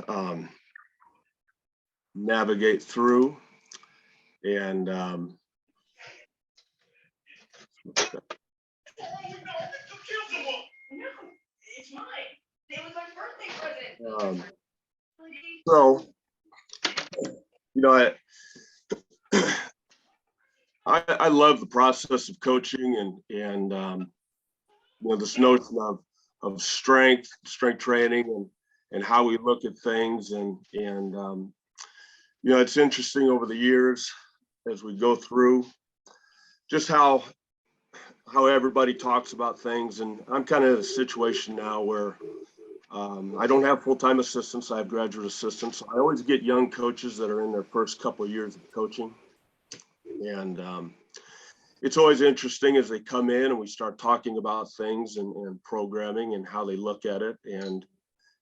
um, navigate through. And so, you know, I love the process of coaching and you know, this notion of strength training and how we look at things and you know, it's interesting over the years as we go through just how everybody talks about things. And I'm kind of in a situation now where I don't have full-time assistants. I have graduate assistants. So I always get young coaches that are in their first couple of years of coaching. And it's always interesting as they come in and we start talking about things and programming and how they look at it. And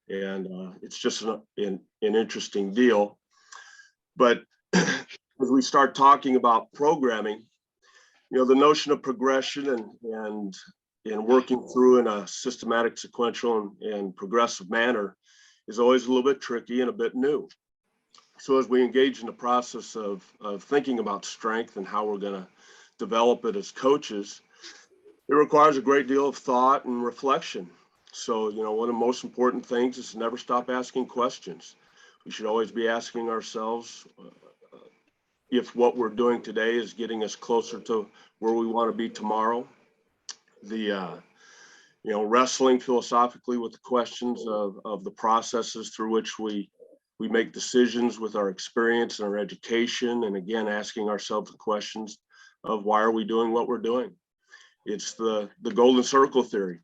it's just an interesting deal. But as we start talking about programming, you know, the notion of progression and working through in a systematic, sequential, and progressive manner is always a little bit tricky and a bit new. So as we engage in the process of thinking about strength and how we're going to develop it as coaches, it requires a great deal of thought and reflection. So, you know, one of the most important things is to never stop asking questions. We should always be asking ourselves if what we're doing today is getting us closer to where we want to be tomorrow. The you know, wrestling philosophically with the questions of the processes through which we make decisions with our experience and our education, and again asking ourselves the questions of why are we doing what we're doing. It's the golden circle theory,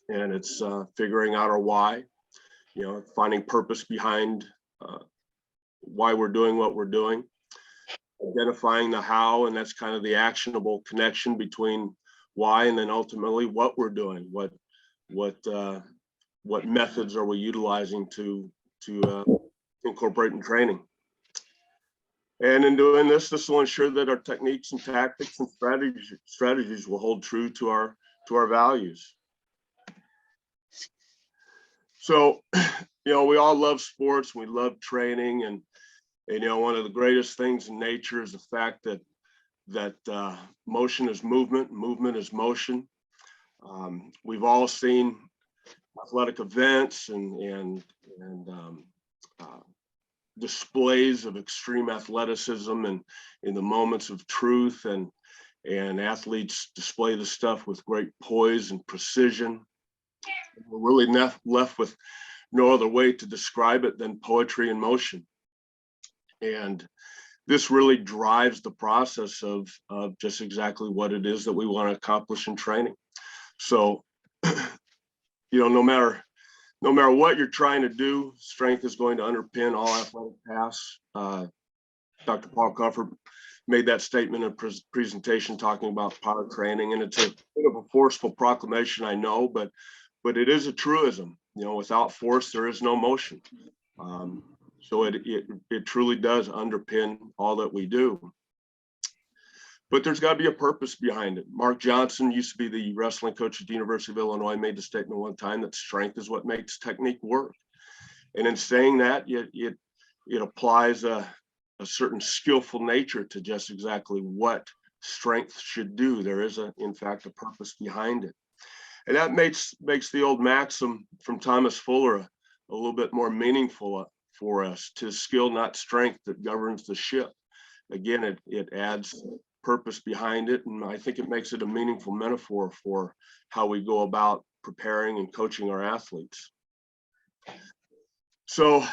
and it's figuring out our why, you know, finding purpose behind why we're doing what we're doing, identifying the how, and that's kind of the actionable connection between why and then ultimately what we're doing, what methods are we utilizing to incorporate in training. And in doing this will ensure that our techniques and tactics and strategies will hold true to our values. So, you know, we all love sports, we love training, and you know, one of the greatest things in nature is the fact that motion is movement, movement is motion. We've all seen athletic events and displays of extreme athleticism and in the moments of truth, and athletes display the stuff with great poise and precision. We're really left with no other way to describe it than poetry in motion. And this really drives the process of just exactly what it is that we want to accomplish in training. So, you know, no matter what you're trying to do, strength is going to underpin all athletic paths. Dr. Paul Comfort made that statement in a presentation talking about power training, and it's a bit of a forceful proclamation, I know, but it is a truism. You know, without force, there is no motion. So it truly does underpin all that we do. But there's got to be a purpose behind it. Mark Johnson used to be the wrestling coach at the University of Illinois, made the statement one time that strength is what makes technique work. And in saying that, it applies a certain skillful nature to just exactly what strength should do. There is, in fact, a purpose behind it. And that makes the old maxim from Thomas Fuller a little bit more meaningful for us. 'Tis skill, not strength, that governs the ship. Again, it adds purpose behind it, and I think it makes it a meaningful metaphor for how we go about preparing and coaching our athletes. So,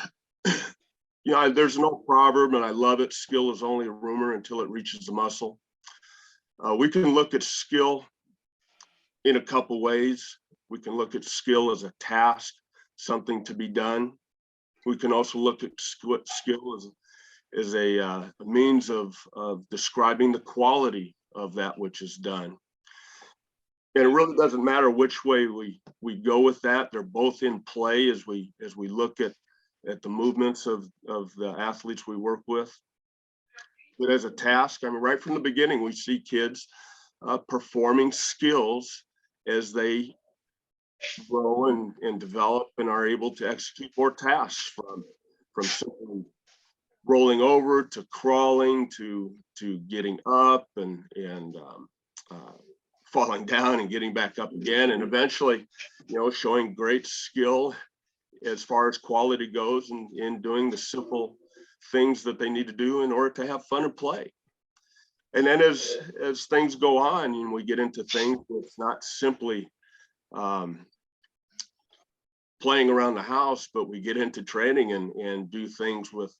you know, there's an old proverb, and I love it: skill is only a rumor until it reaches the muscle. We can look at skill in a couple ways. We can look at skill as a task, something to be done. We can also look at skill as a means of describing the quality of that which is done. And it really doesn't matter which way we go with that. They're both in play as we look at the movements of the athletes we work with. But as a task, I mean, right from the beginning, we see kids performing skills as they grow and develop and are able to execute more tasks from simply rolling over to crawling to getting up and falling down and getting back up again, and eventually, showing great skill as far as quality goes in doing the simple things that they need to do in order to have fun and play. And then as things go on and we get into things that's not simply playing around the house, but we get into training and do things with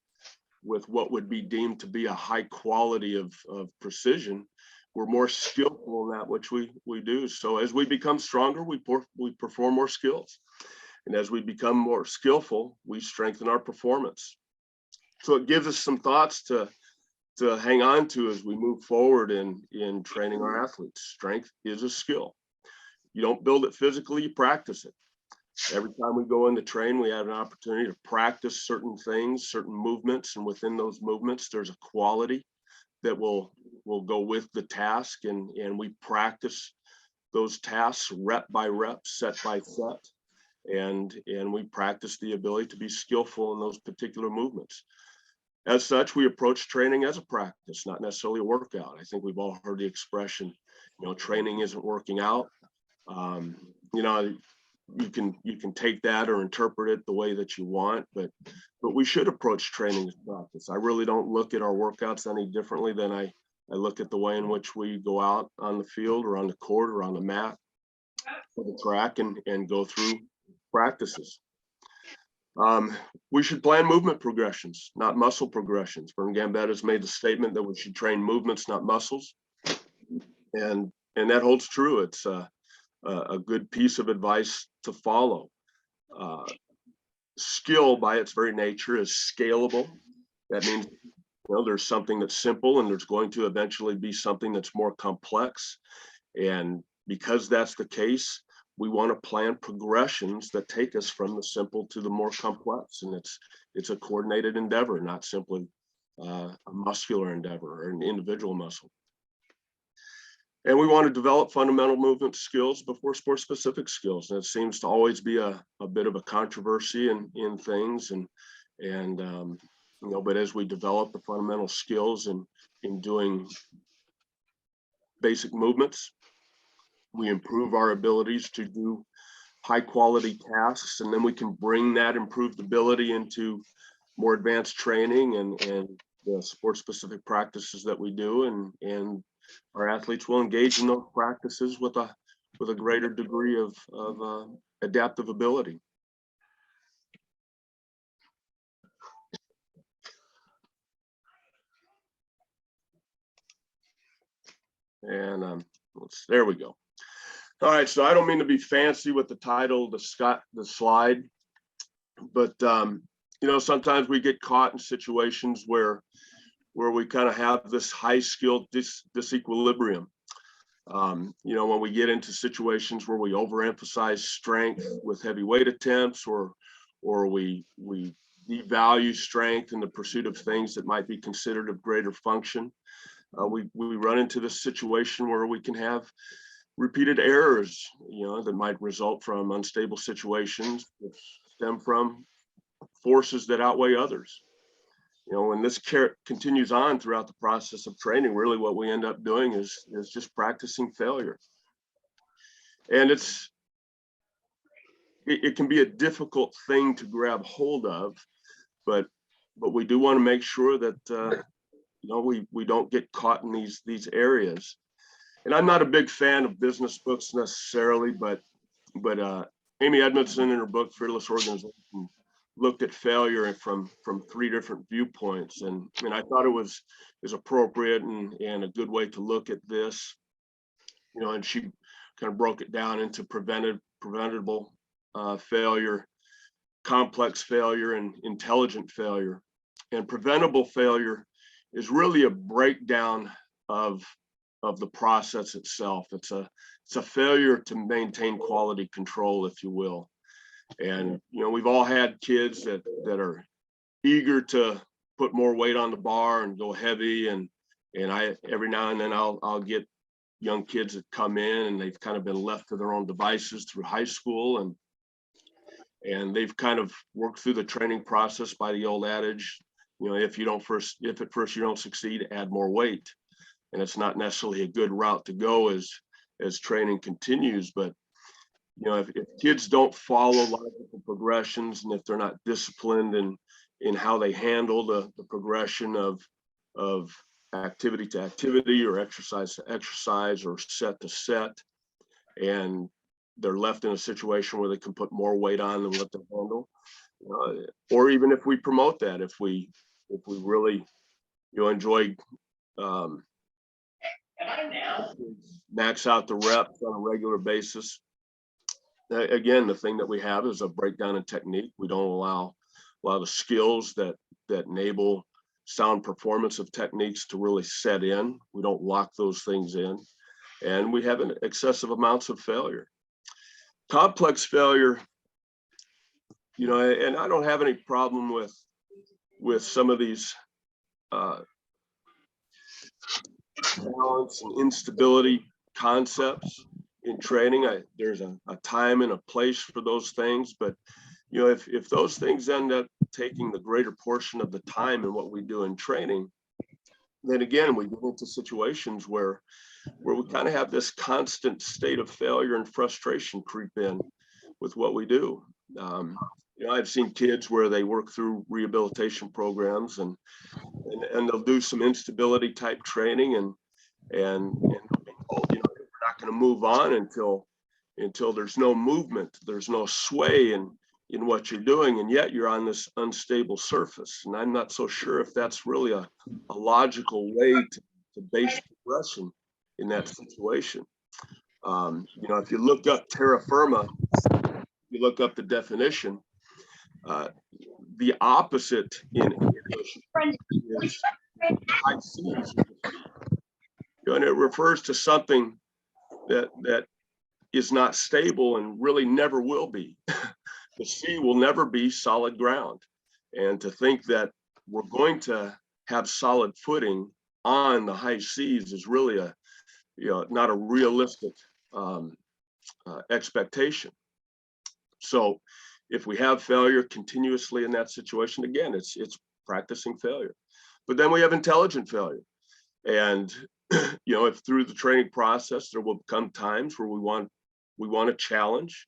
what would be deemed to be a high quality of precision, we're more skillful in that which we do. So as we become stronger, we perform more skills. And as we become more skillful, we strengthen our performance. So it gives us some thoughts to hang on to as we move forward in training our athletes. Strength is a skill. You don't build it physically, you practice it. Every time we go in to train, we have an opportunity to practice certain things, certain movements, and within those movements, there's a quality that will go with the task, and we practice those tasks rep by rep, set by set, and we practice the ability to be skillful in those particular movements. As such, we approach training as a practice, not necessarily a workout. I think we've all heard the expression, training isn't working out. You can take that or interpret it the way that you want, but we should approach training as practice. I really don't look at our workouts any differently than I look at the way in which we go out on the field or on the court or on the mat or the track and go through practices. We should plan movement progressions, not muscle progressions. Vern Gambetta has made the statement that we should train movements, not muscles, and that holds true. It's a good piece of advice to follow. Skill by its very nature is scalable. That means there's something that's simple and there's going to eventually be something that's more complex. And because that's the case, we want to plan progressions that take us from the simple to the more complex. And it's a coordinated endeavor, not simply a muscular endeavor or an individual muscle. And we want to develop fundamental movement skills before sport specific skills. And it seems to always be a bit of a controversy in things. But as we develop the fundamental skills in doing basic movements, we improve our abilities to do high quality tasks. And then we can bring that improved ability into more advanced training and the sport specific practices that we do. And our athletes will engage in those practices with a greater degree of adaptive ability. And there we go. All right, so I don't mean to be fancy with the title, the slide, but sometimes we get caught in situations where we kind of have this high skill disequilibrium. When we get into situations where we overemphasize strength with heavy weight attempts, or we devalue strength in the pursuit of things that might be considered of greater function, we run into this situation where we can have repeated errors, that might result from unstable situations that stem from forces that outweigh others. When this continues on throughout the process of training, really what we end up doing is just practicing failure. And it can be a difficult thing to grab hold of, but we do want to make sure that we don't get caught in these areas. And I'm not a big fan of business books necessarily, but Amy Edmondson in her book Fearless Organization looked at failure from 3 different viewpoints, and I thought it was appropriate and a good way to look at this. And she kind of broke it down into preventable failure, complex failure, and intelligent failure. And preventable failure is really a breakdown of the process itself. It's a failure to maintain quality control, if you will. And we've all had kids that are eager to put more weight on the bar and go heavy, and I every now and then I'll get young kids that come in and they've kind of been left to their own devices through high school, and they've kind of worked through the training process by the old adage, if at first you don't succeed, add more weight. And it's not necessarily a good route to go as training continues. But if kids don't follow logical progressions, and if they're not disciplined in how they handle the progression of activity to activity, or exercise to exercise, or set to set, and they're left in a situation where they can put more weight on than what they handle, or even if we promote that, if we really enjoy max out the reps on a regular basis. Again, the thing that we have is a breakdown in technique. We don't allow the skills that enable sound performance of techniques to really set in. We don't lock those things in, and we have an excessive amounts of failure. Complex failure, and I don't have any problem with some of these balance and instability concepts in training. There's a time and a place for those things, but if those things end up taking the greater portion of the time in what we do in training, then again we get into situations where we kind of have this constant state of failure and frustration creep in with what we do. I've seen kids where they work through rehabilitation programs and they'll do some instability type training, and they'll be told, we're not going to move on until there's no movement, there's no sway in what you're doing, and yet you're on this unstable surface. And I'm not so sure if that's really a logical way to base progression in that situation. If you look up terra firma, you look up the definition, the opposite in English is high seas, and it refers to something that is not stable and really never will be. The sea will never be solid ground, and to think that we're going to have solid footing on the high seas is really not a realistic expectation. So if we have failure continuously in that situation, again, it's practicing failure. But then we have intelligent failure. And if through the training process there will come times where we want to challenge.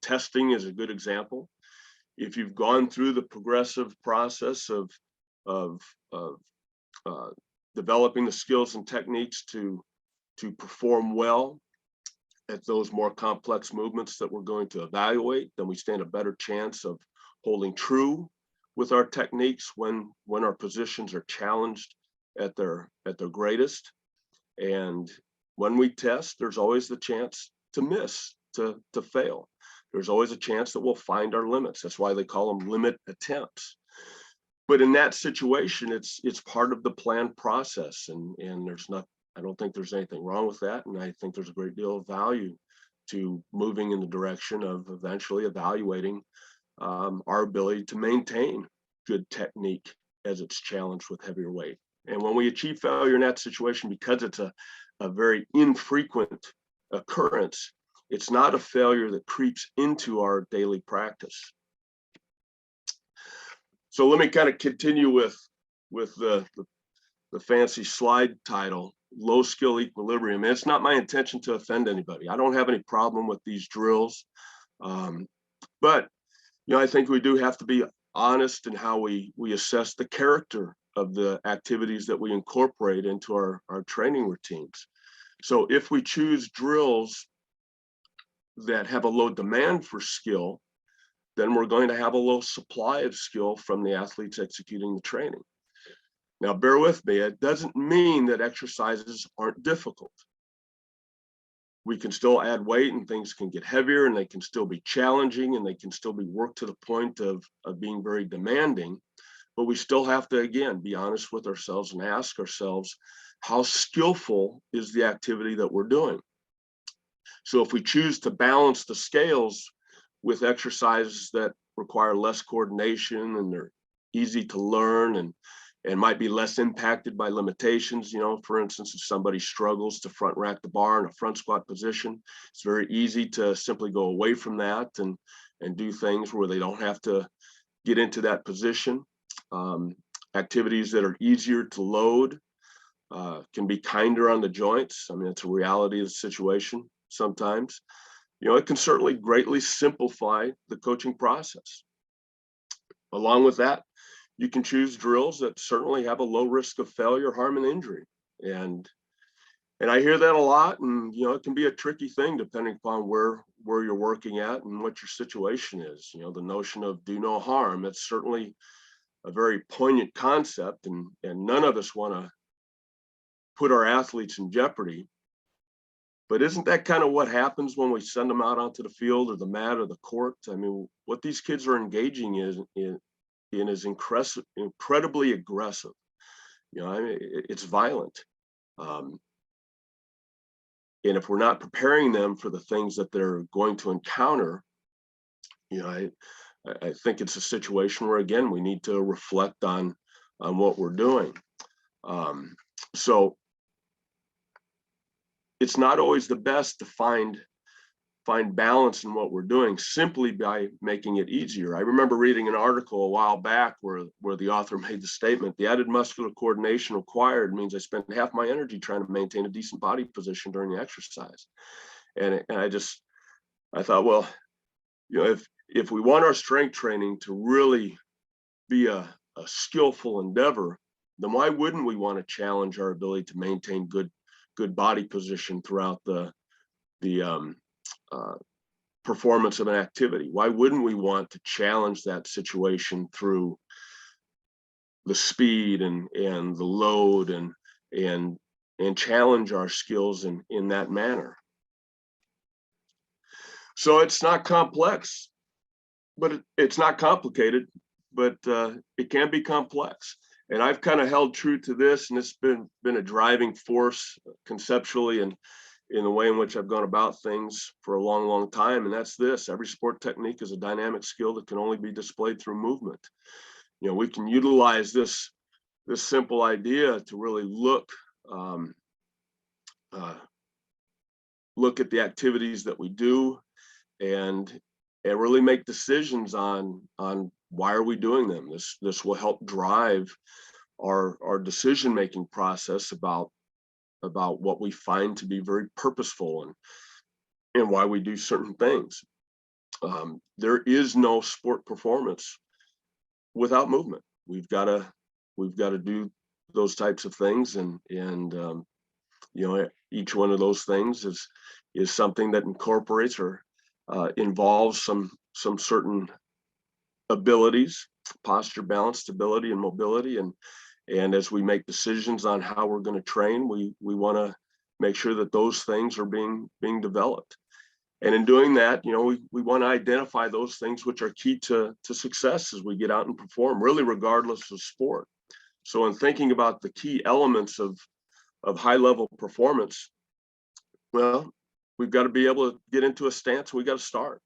Testing is a good example. If you've gone through the progressive process of developing the skills and techniques to perform well at those more complex movements that we're going to evaluate, then we stand a better chance of holding true with our techniques when our positions are challenged at their greatest. And when we test, there's always the chance to miss, to fail. There's always a chance that we'll find our limits. That's why they call them limit attempts. But in that situation, it's part of the planned process, and I don't think there's anything wrong with that. And I think there's a great deal of value to moving in the direction of eventually evaluating our ability to maintain good technique as it's challenged with heavier weight. And when we achieve failure in that situation, because it's a very infrequent occurrence, it's not a failure that creeps into our daily practice. So let me kind of continue with the fancy slide title, low skill equilibrium. It's not my intention to offend anybody. I don't have any problem with these drills. But I think we do have to be honest in how we assess the character of the activities that we incorporate into our training routines. So if we choose drills that have a low demand for skill, then we're going to have a low supply of skill from the athletes executing the training. Now, bear with me, it doesn't mean that exercises aren't difficult. We can still add weight and things can get heavier, and they can still be challenging, and they can still be worked to the point of being very demanding. But we still have to, again, be honest with ourselves and ask ourselves, how skillful is the activity that we're doing? So if we choose to balance the scales with exercises that require less coordination and they're easy to learn, and and might be less impacted by limitations. For instance, if somebody struggles to front rack the bar in a front squat position, it's very easy to simply go away from that and do things where they don't have to get into that position. Activities that are easier to load can be kinder on the joints. I mean, it's a reality of the situation sometimes. It can certainly greatly simplify the coaching process. Along with that, you can choose drills that certainly have a low risk of failure, harm, and injury. And I hear that a lot, and it can be a tricky thing depending upon where you're working at and what your situation is. The notion of do no harm, it's certainly a very poignant concept, and none of us want to put our athletes in jeopardy. But isn't that kind of what happens when we send them out onto the field or the mat or the court? I mean, what these kids are engaging in is incredibly aggressive. I mean, it's violent. And if we're not preparing them for the things that they're going to encounter, I think it's a situation where, again, we need to reflect on what we're doing. So it's not always the best to find balance in what we're doing simply by making it easier. I remember reading an article a while back where the author made the statement, the added muscular coordination required means I spend half my energy trying to maintain a decent body position during the exercise. And I thought, well, if we want our strength training to really be a skillful endeavor, then why wouldn't we want to challenge our ability to maintain good body position throughout the performance of an activity? Why wouldn't we want to challenge that situation through the speed and the load and challenge our skills in that manner? So it's not complex, but it's not complicated, but it can be complex. And I've kind of held true to this, and it's been a driving force conceptually and in the way in which I've gone about things for a long, long time. And that's this: every sport technique is a dynamic skill that can only be displayed through movement. We can utilize this simple idea to really look at the activities that we do and really make decisions on why are we doing them. This will help drive our decision-making process about what we find to be very purposeful and why we do certain things. There is no sport performance without movement. We've got to do those types of things, and each one of those things is something that incorporates or involves some certain abilities: posture, balance, stability, and mobility. And as we make decisions on how we're going to train, we want to make sure that those things are being developed. And in doing that, we want to identify those things which are key to success as we get out and perform, really regardless of sport. So in thinking about the key elements of high level performance, well, we've got to be able to get into a stance. We got to start.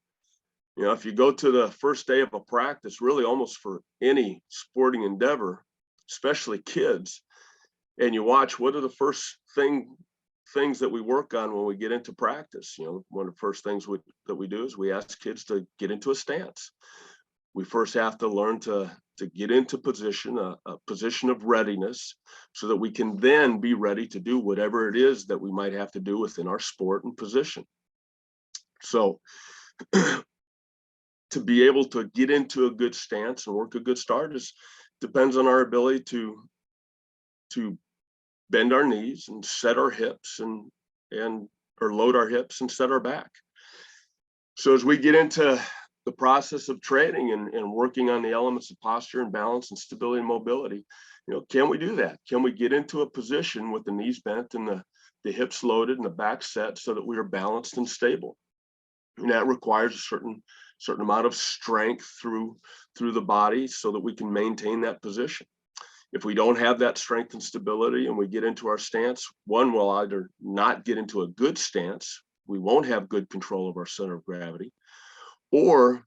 If you go to the first day of a practice, really almost for any sporting endeavor, especially kids, and you watch what are the first things that we work on when we get into practice. One of the first things that we do is we ask kids to get into a stance. We first have to learn to get into position, a position of readiness, so that we can then be ready to do whatever it is that we might have to do within our sport and position. So to be able to get into a good stance and work a good start depends on our ability to bend our knees and set our hips or load our hips and set our back. So as we get into the process of training and working on the elements of posture and balance and stability and mobility, can we do that? Can we get into a position with the knees bent and the hips loaded and the back set so that we are balanced and stable? And that requires a certain amount of strength through the body so that we can maintain that position. If we don't have that strength and stability and we get into our stance, one, will either not get into a good stance, we won't have good control of our center of gravity, or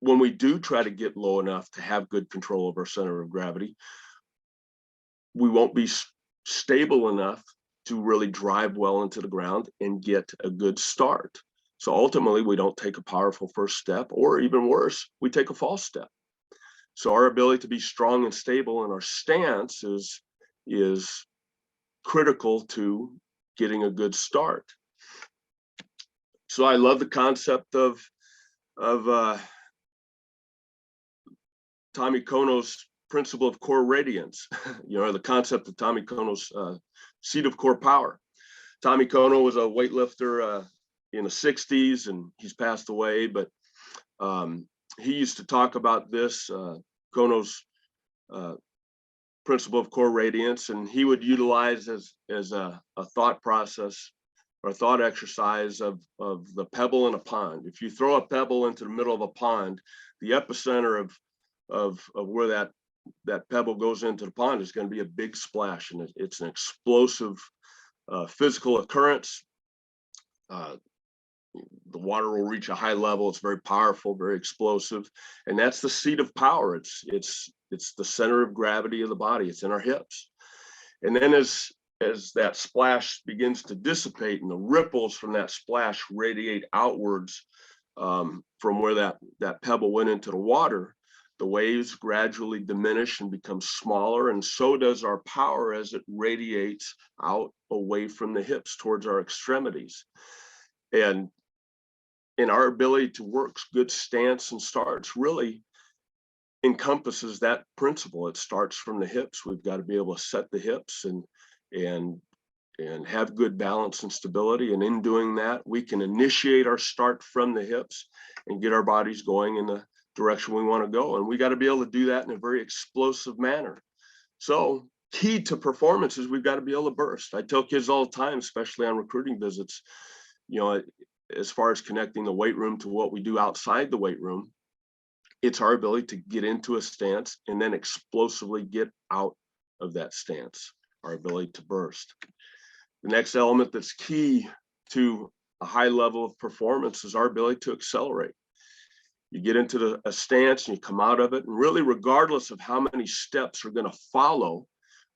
when we do try to get low enough to have good control of our center of gravity, we won't be stable enough to really drive well into the ground and get a good start. So ultimately, we don't take a powerful first step, or even worse, we take a false step. So our ability to be strong and stable in our stance is critical to getting a good start. So I love the concept of Tommy Kono's principle of core radiance, the concept of Tommy Kono's seat of core power. Tommy Kono was a weightlifter in the 60s, and he's passed away, but he used to talk about this, Kono's principle of core radiance, and he would utilize as a thought process or a thought exercise of the pebble in a pond. If you throw a pebble into the middle of a pond, the epicenter of where that pebble goes into the pond is going to be a big splash, and it's an explosive physical occurrence. The water will reach a high level. It's very powerful, very explosive, and that's the seat of power. It's the center of gravity of the body. It's in our hips. And then as that splash begins to dissipate and the ripples from that splash radiate outwards from where that pebble went into the water, the waves gradually diminish and become smaller, and so does our power as it radiates out away from the hips towards our extremities. And in our ability to work good stance and starts really encompasses that principle. It starts from the hips. We've got to be able to set the hips and have good balance and stability. And in doing that, we can initiate our start from the hips and get our bodies going in the direction we want to go. And we got to be able to do that in a very explosive manner. So key to performance is we've got to be able to burst. I tell kids all the time, especially on recruiting visits, as far as connecting the weight room to what we do outside the weight room, it's our ability to get into a stance and then explosively get out of that stance, our ability to burst. The next element that's key to a high level of performance is our ability to accelerate. You get into a stance and you come out of it, and really regardless of how many steps are going to follow,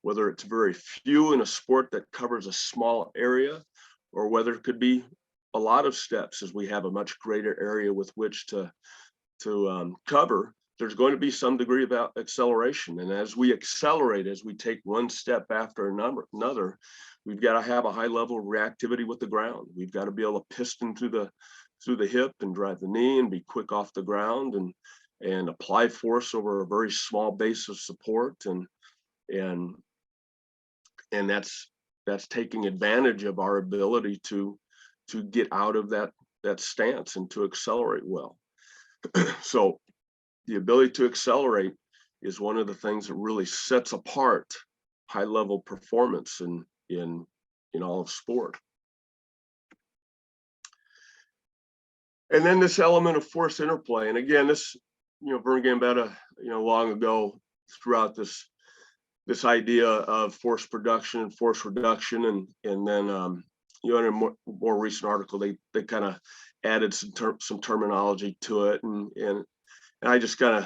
whether it's very few in a sport that covers a small area, or whether it could be a lot of steps as we have a much greater area with which to cover, there's going to be some degree of acceleration. And as we accelerate, as we take one step after another, we've got to have a high level of reactivity with the ground. We've got to be able to piston through the hip and drive the knee and be quick off the ground and apply force over a very small base of support. And that's taking advantage of our ability to get out of that stance and to accelerate well. So the ability to accelerate is one of the things that really sets apart high level performance in all of sport. And then this element of force interplay. And again, this, Vern Gambetta, long ago throughout this idea of force production and force reduction, and then in a more recent article, they kind of added some terminology to it, and I just kind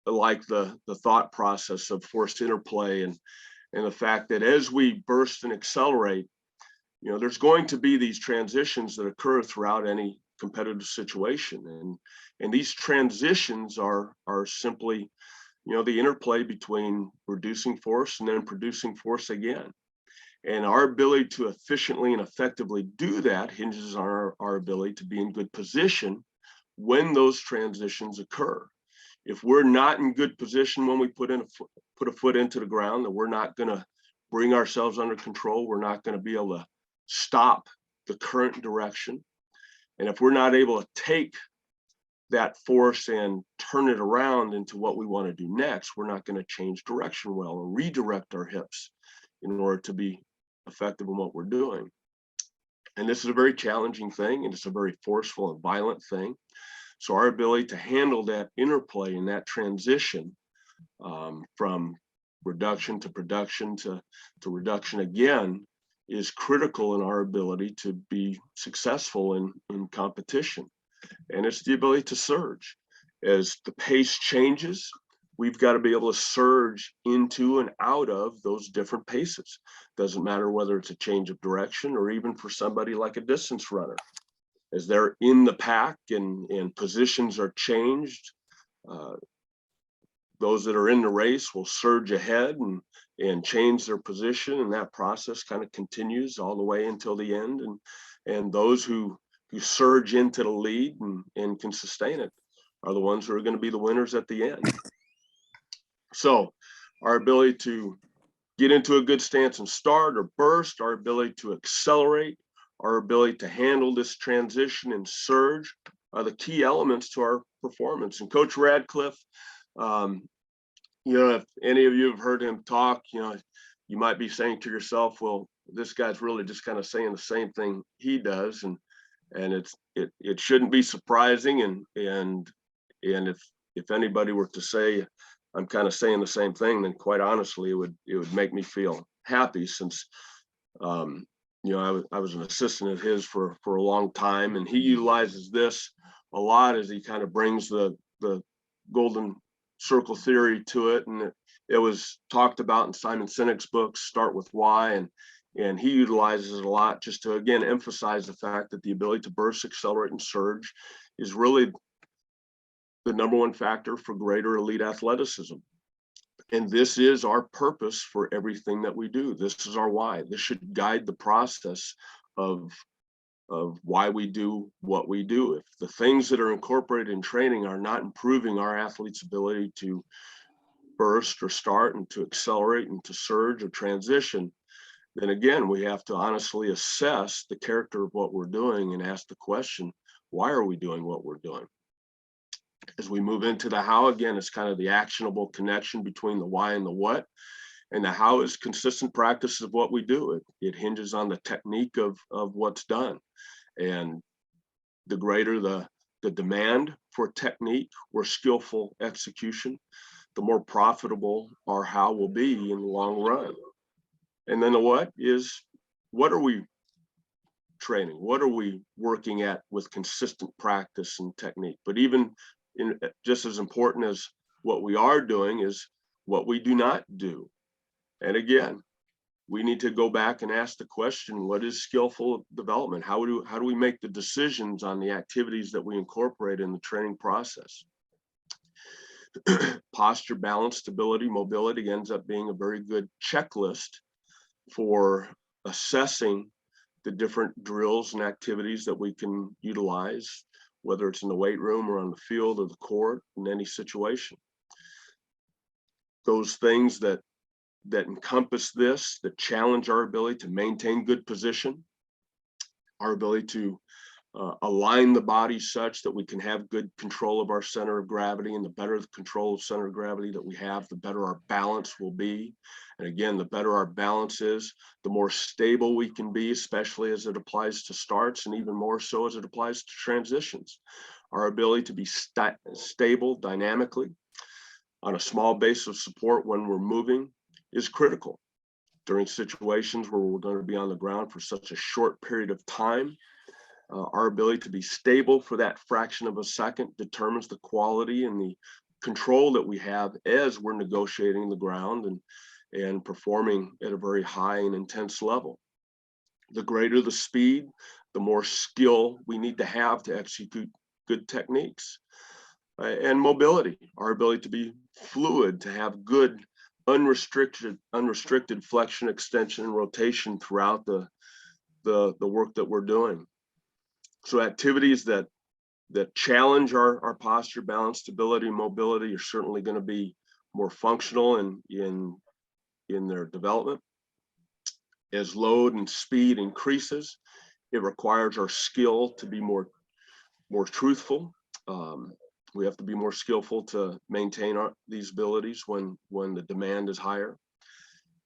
of like the thought process of force interplay and the fact that as we burst and accelerate, there's going to be these transitions that occur throughout any competitive situation, and these transitions are simply the interplay between reducing force and then producing force again. And our ability to efficiently and effectively do that hinges on our ability to be in good position when those transitions occur. If we're not in good position when we put a foot into the ground, then we're not going to bring ourselves under control. We're not going to be able to stop the current direction. And if we're not able to take that force and turn it around into what we want to do next, we're not going to change direction well or redirect our hips in order to be effective in what we're doing. And this is a very challenging thing, and it's a very forceful and violent thing. So our ability to handle that interplay and that transition from reduction to production to reduction again is critical in our ability to be successful in competition. And it's the ability to surge. As the pace changes, we've got to be able to surge into and out of those different paces. Doesn't matter whether it's a change of direction or even for somebody like a distance runner. As they're in the pack and positions are changed, those that are in the race will surge ahead and change their position, and that process kind of continues all the way until the end. And those who surge into the lead and can sustain it are the ones who are going to be the winners at the end. So our ability to get into a good stance and start or burst, our ability to accelerate, our ability to handle this transition and surge are the key elements to our performance. And Coach Radcliffe, if any of you have heard him talk, you might be saying to yourself, well, this guy's really just kind of saying the same thing he does. And it shouldn't be surprising. And if anybody were to say I'm kind of saying the same thing, then quite honestly, it would make me feel happy, since I was an assistant of his for a long time, and he utilizes this a lot as he kind of brings the golden circle theory to it. And it was talked about in Simon Sinek's book, Start With Why, and he utilizes it a lot just to, again, emphasize the fact that the ability to burst, accelerate, and surge is really the number one factor for greater elite athleticism. And this is our purpose for everything that we do. This is our why. This should guide the process of why we do what we do. If the things that are incorporated in training are not improving our athletes' ability to burst or start and to accelerate and to surge or transition, then again, we have to honestly assess the character of what we're doing and ask the question, why are we doing what we're doing? As we move into the how, again, it's kind of the actionable connection between the why and the what. And the how is consistent practice of what we do. It hinges on the technique of what's done. And the greater the demand for technique or skillful execution, the more profitable our how will be in the long run. And then the what is, what are we training? What are we working at with consistent practice and technique? But even just as important as what we are doing is what we do not do. And again, we need to go back and ask the question, what is skillful development? How do we make the decisions on the activities that we incorporate in the training process? Posture, balance, stability, mobility ends up being a very good checklist for assessing the different drills and activities that we can utilize, whether it's in the weight room or on the field or the court, in any situation. Those things that encompass this, that challenge our ability to maintain good position, our ability to align the body such that we can have good control of our center of gravity, and the better the control of center of gravity that we have, the better our balance will be. And again, the better our balance is, the more stable we can be, especially as it applies to starts, and even more so as it applies to transitions. Our ability to be stable dynamically on a small base of support when we're moving is critical. During situations where we're going to be on the ground for such a short period of time, our ability to be stable for that fraction of a second determines the quality and the control that we have as we're negotiating the ground and performing at a very high and intense level. The greater the speed, the more skill we need to have to execute good techniques. And mobility, our ability to be fluid, to have good unrestricted flexion, extension, and rotation throughout the work that we're doing. So activities that challenge our posture, balance, stability, and mobility are certainly going to be more functional in their development. As load and speed increases, it requires our skill to be more truthful. We have to be more skillful to maintain these abilities when the demand is higher.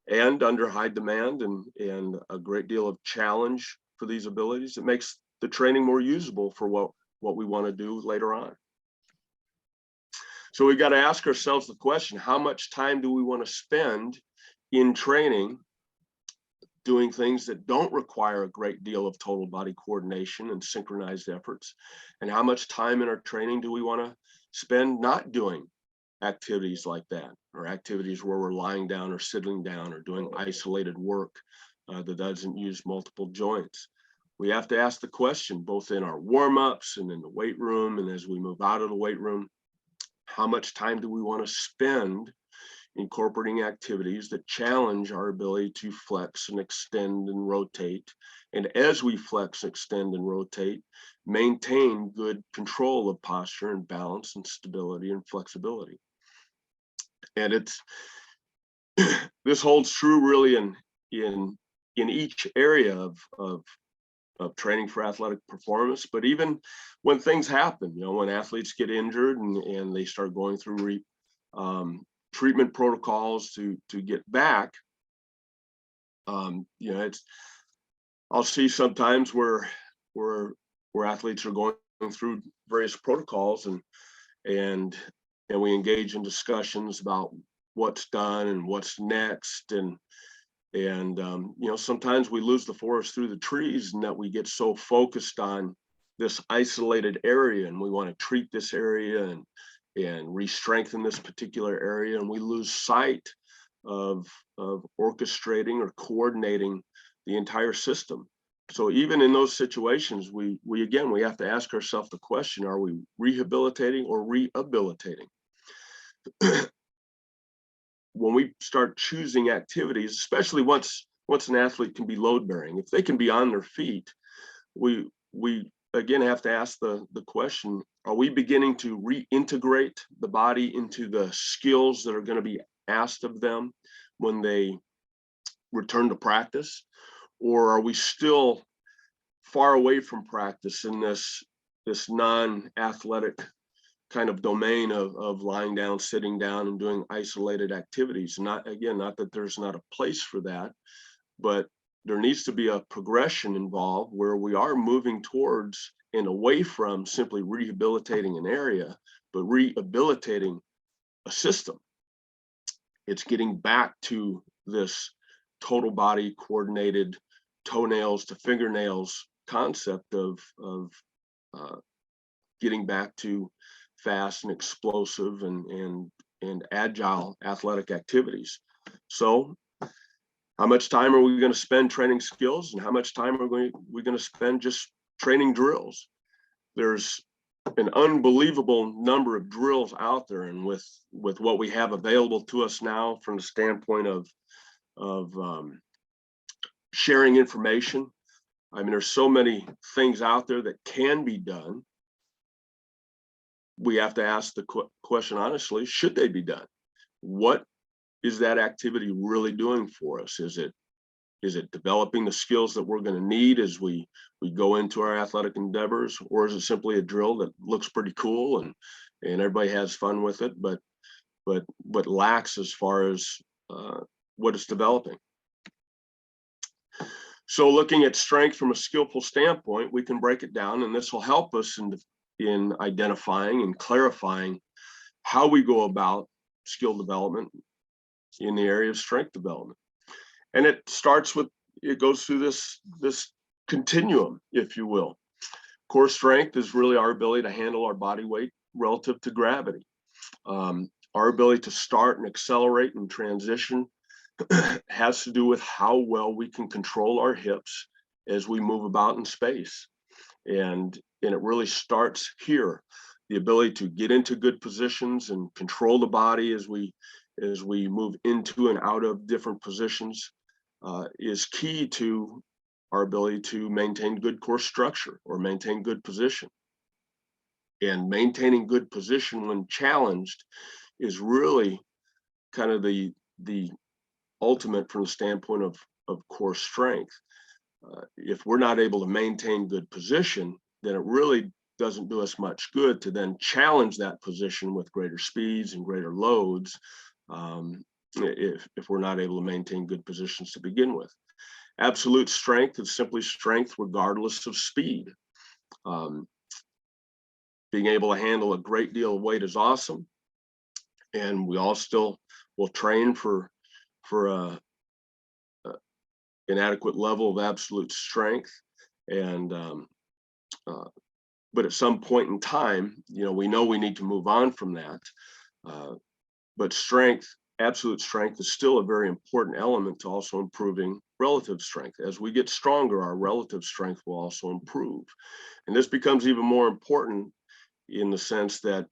And under high demand and a great deal of challenge for these abilities, it makes the training more usable for what we want to do later on. So we've got to ask ourselves the question, how much time do we want to spend in training doing things that don't require a great deal of total body coordination and synchronized efforts? And how much time in our training do we want to spend not doing activities like that, or activities where we're lying down or sitting down or doing isolated work that doesn't use multiple joints. We have to ask the question, both in our warm-ups and in the weight room, and as we move out of the weight room, how much time do we want to spend incorporating activities that challenge our ability to flex and extend and rotate? And as we flex, extend, and rotate, maintain good control of posture and balance and stability and flexibility. And this holds true really in each area of training for athletic performance, but even when things happen, when athletes get injured and they start going through treatment protocols to get back, I'll see sometimes where athletes are going through various protocols and we engage in discussions about what's done and what's next, and sometimes we lose the forest through the trees, and that we get so focused on this isolated area, and we want to treat this area and re-strengthen this particular area, and we lose sight of orchestrating or coordinating the entire system. So even in those situations, we have to ask ourselves the question: are we rehabilitating or rehabilitating? When we start choosing activities, especially once an athlete can be load bearing, if they can be on their feet, we again have to ask the question: are we beginning to reintegrate the body into the skills that are going to be asked of them when they return to practice? Or are we still far away from practice in this non-athletic kind of domain of lying down, sitting down, and doing isolated activities? Not that there's not a place for that, but there needs to be a progression involved where we are moving towards and away from simply rehabilitating an area, but rehabilitating a system. It's getting back to this total body coordinated toenails to fingernails concept of getting back to fast and explosive and agile athletic activities. So how much time are we going to spend training skills, and how much time are we going to spend just training drills? There's an unbelievable number of drills out there, and with what we have available to us now from the standpoint of sharing information, I mean, there's so many things out there that can be done. We have to ask the question honestly: should they be done? What is that activity really doing for us? Is it developing the skills that we're going to need as we go into our athletic endeavors, or is it simply a drill that looks pretty cool and everybody has fun with it, but lacks as far as what it's developing? So looking at strength from a skillful standpoint, we can break it down, and this will help us in identifying and clarifying how we go about skill development in the area of strength development. And it goes through this continuum, if you will. Core strength is really our ability to handle our body weight relative to gravity. Our ability to start and accelerate and transition has to do with how well we can control our hips as we move about in space. And it really starts here. The ability to get into good positions and control the body as we move into and out of different positions is key to our ability to maintain good core structure or maintain good position. And maintaining good position when challenged is really kind of the ultimate from the standpoint of core strength. If we're not able to maintain good position, then it really doesn't do us much good to then challenge that position with greater speeds and greater loads if we're not able to maintain good positions to begin with. Absolute strength is simply strength regardless of speed. Being able to handle a great deal of weight is awesome, and we all still will train for an adequate level of absolute strength. And but at some point in time, we know we need to move on from that. But strength, absolute strength, is still a very important element to also improving relative strength. As we get stronger, our relative strength will also improve. And this becomes even more important in the sense that,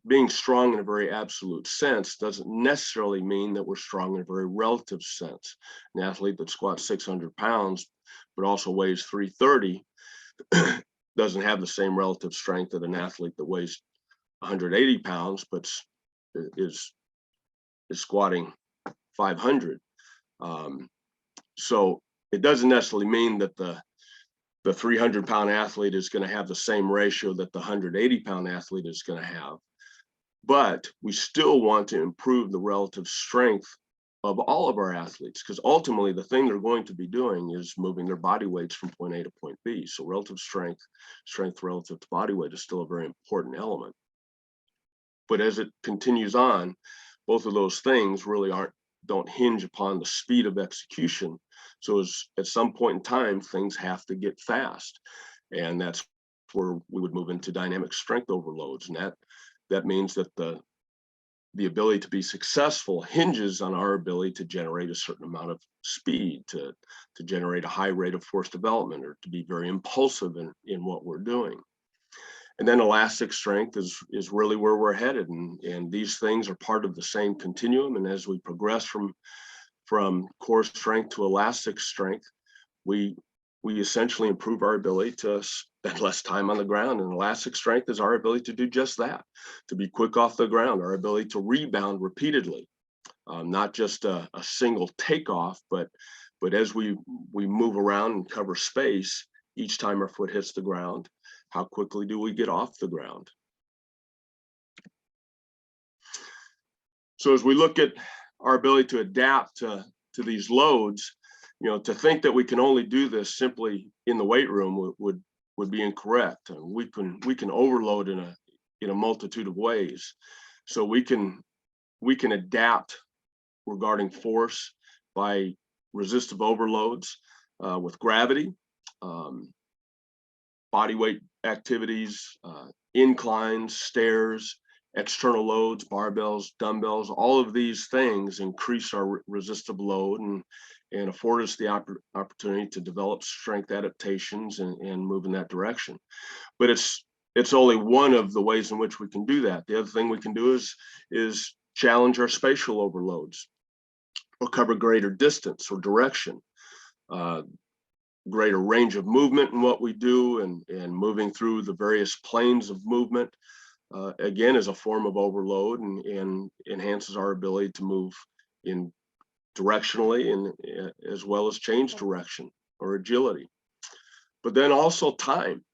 being strong in a very absolute sense doesn't necessarily mean that we're strong in a very relative sense. An athlete that squats 600 pounds, but also weighs 330, doesn't have the same relative strength that an athlete that weighs 180 pounds, but is squatting 500. So it doesn't necessarily mean that the 300-pound athlete is going to have the same ratio that the 180-pound athlete is going to have. But we still want to improve the relative strength of all of our athletes, because ultimately the thing they're going to be doing is moving their body weights from point A to point B. So relative strength relative to body weight is still a very important element. But as it continues on, both of those things really don't hinge upon the speed of execution. So at some point in time, things have to get fast. And that's where we would move into dynamic strength overloads. And that means that the ability to be successful hinges on our ability to generate a certain amount of speed, to generate a high rate of force development, or to be very impulsive in what we're doing. And then elastic strength is really where we're headed. And these things are part of the same continuum. And as we progress from core strength to elastic strength, we essentially improve our ability to spend less time on the ground. And elastic strength is our ability to do just that, to be quick off the ground, our ability to rebound repeatedly, not just a single takeoff, but as we move around and cover space, each time our foot hits the ground, how quickly do we get off the ground? So as we look at our ability to adapt to these loads, to think that we can only do this simply in the weight room would be incorrect. We can overload in a multitude of ways. So we can adapt regarding force by resistive overloads with gravity, body weight activities, inclines, stairs, external loads, barbells, dumbbells. All of these things increase our resistive load and afford us the opportunity to develop strength adaptations and move in that direction. But it's only one of the ways in which we can do that. The other thing we can do is challenge our spatial overloads, or cover greater distance or direction, greater range of movement in what we do, and moving through the various planes of movement, again, is a form of overload and enhances our ability to move in directionally and as well as change direction or agility. But then also time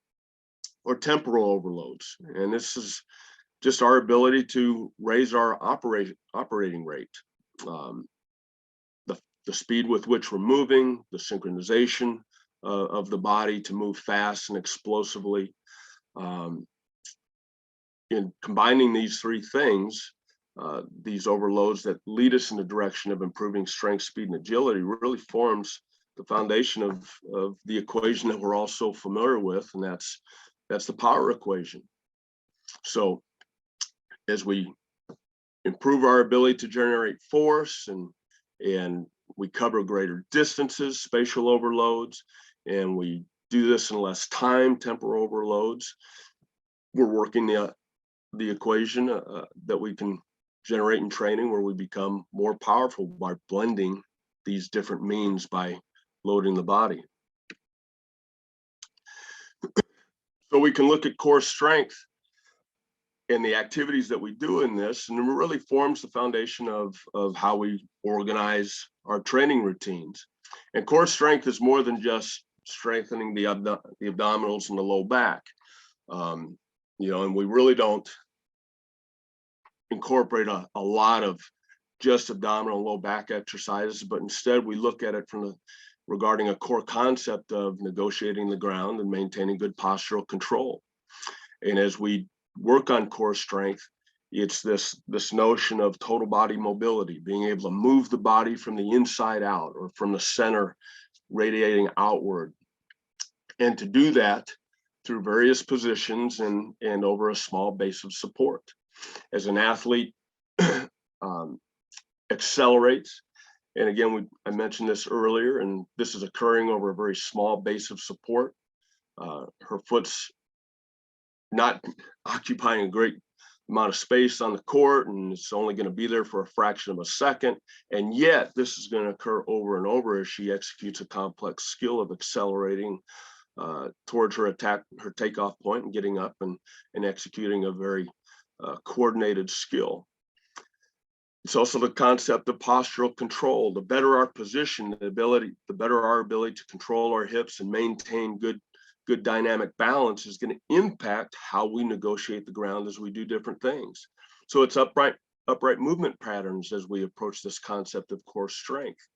or temporal overloads. And this is just our ability to raise our operating rate, the speed with which we're moving, the synchronization of the body to move fast and explosively. In combining these three things, these overloads that lead us in the direction of improving strength, speed, and agility really forms the foundation of the equation that we're all so familiar with, and that's the power equation. So as we improve our ability to generate force and we cover greater distances, spatial overloads, and we do this in less time, temporal overloads, we're working the equation that we can generate in training, where we become more powerful by blending these different means by loading the body. So we can look at core strength and the activities that we do in this, and it really forms the foundation of how we organize our training routines. And core strength is more than just strengthening the abdominals and the low back. And we really don't incorporate a lot of just abdominal and low back exercises, but instead we look at it regarding a core concept of negotiating the ground and maintaining good postural control. And as we work on core strength, it's this notion of total body mobility, being able to move the body from the inside out or from the center radiating outward. And to do that, through various positions and over a small base of support. As an athlete accelerates, and again, I mentioned this earlier, and this is occurring over a very small base of support. Her foot's not occupying a great amount of space on the court, and it's only going to be there for a fraction of a second. And yet this is going to occur over and over as she executes a complex skill of accelerating towards her takeoff point and getting up and executing a very coordinated skill. It's also the concept of postural control. The better our position, the better our ability to control our hips and maintain good dynamic balance is going to impact how we negotiate the ground as we do different things. So it's upright movement patterns as we approach this concept of core strength.